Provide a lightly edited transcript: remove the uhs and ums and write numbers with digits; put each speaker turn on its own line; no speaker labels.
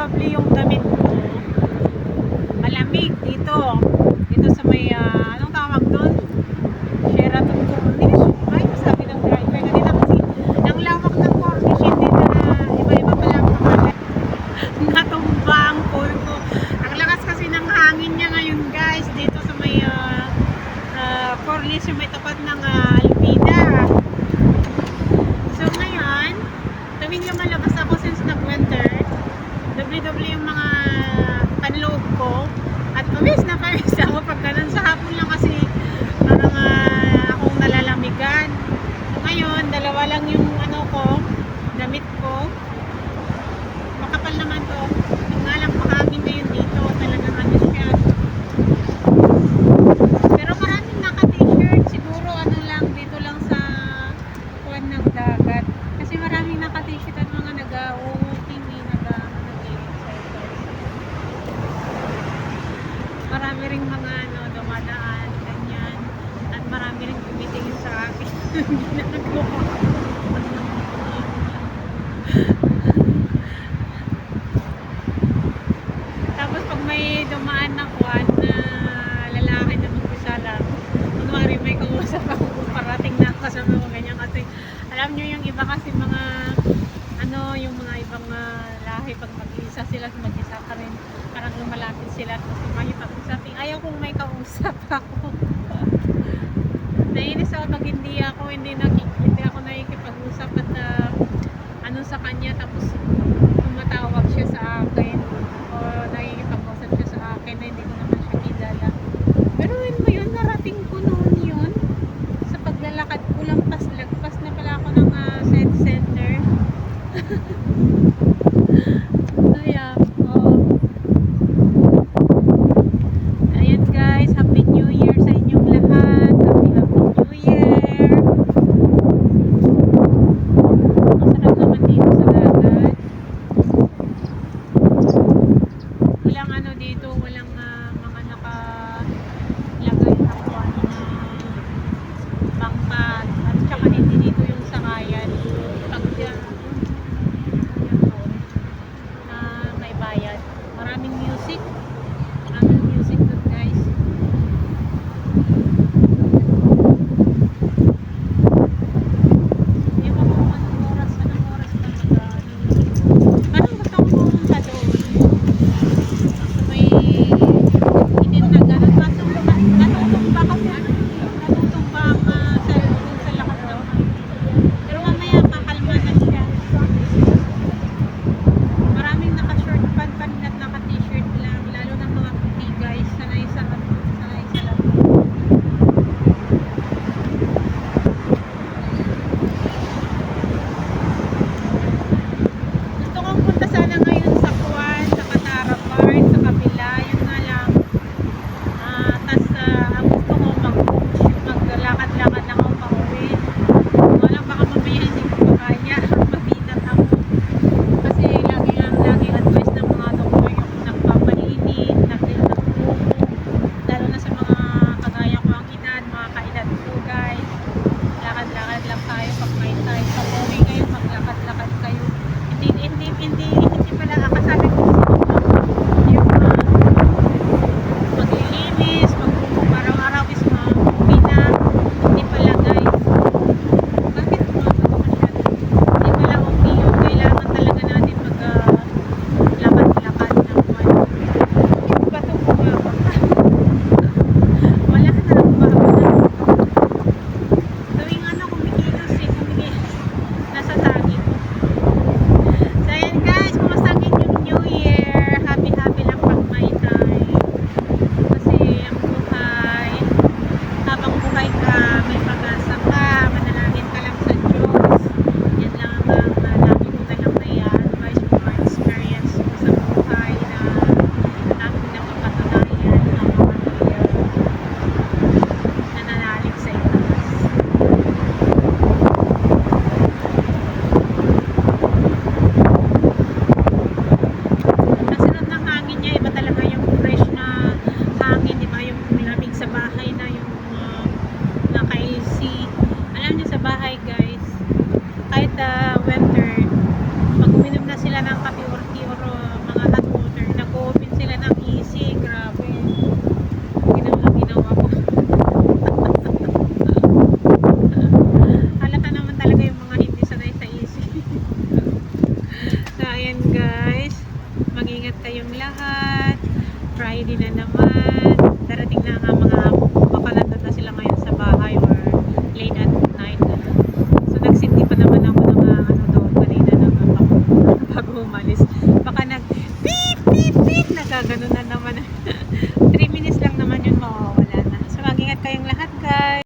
doble yung damit ko. Malamig dito. Dito sa may, anong tawag doon? Sheraton Cornish. Ay, sabi ng driver kanina kasi ang lawak ng Cornish, hindi na iba-iba pala ang pangalan. Natumba ang pool ko. Ang lakas kasi ng hangin niya ngayon guys, dito sa may Cornish, yung may tapat ng Alpina. So ngayon, tuwing lumalabas ako since nag-winter, doble-doble yung mga panloob ko. At pawis na pawis ako pag ganun. Sa hapon lang kasi parang akong nalalamigan. So ngayon, dalawa lang yung ano ko, damit ko. Makapal naman to. Yung nga lang mahangin ngayon dito. Talagang ano siya. Pero maraming naka-t-shirt. Siguro ano lang, dito lang sa kuwan ng dagat. Kasi maraming naka-t-shirt at mga nag-uuting, marami ring mga dumadaan, ganyan. At marami ring tumitingin sa akin. Ginagawa. Tapos pag may dumaan na kuwan na lalaki na mag-isa lang, kunwari may kausap ako kung parating na ako sa mga ganyan. Kasi alam nyo yung iba kasi mga yung mga ibang lahi pag mag-isa sila, mag-isa ka rin, parang lumalapit sila kasi makipag-usap. Ayaw kong may kausap ako. Nainis ako pag hindi ako nakikipag-usap at sa kanya, tapos tumatawag siya sa akin o nakikipag-usap siya sa akin na hindi ko naman siya kilala. Pero yun, narating ko noon yun sa paglalakad ko, lagpas na pala ako ng center.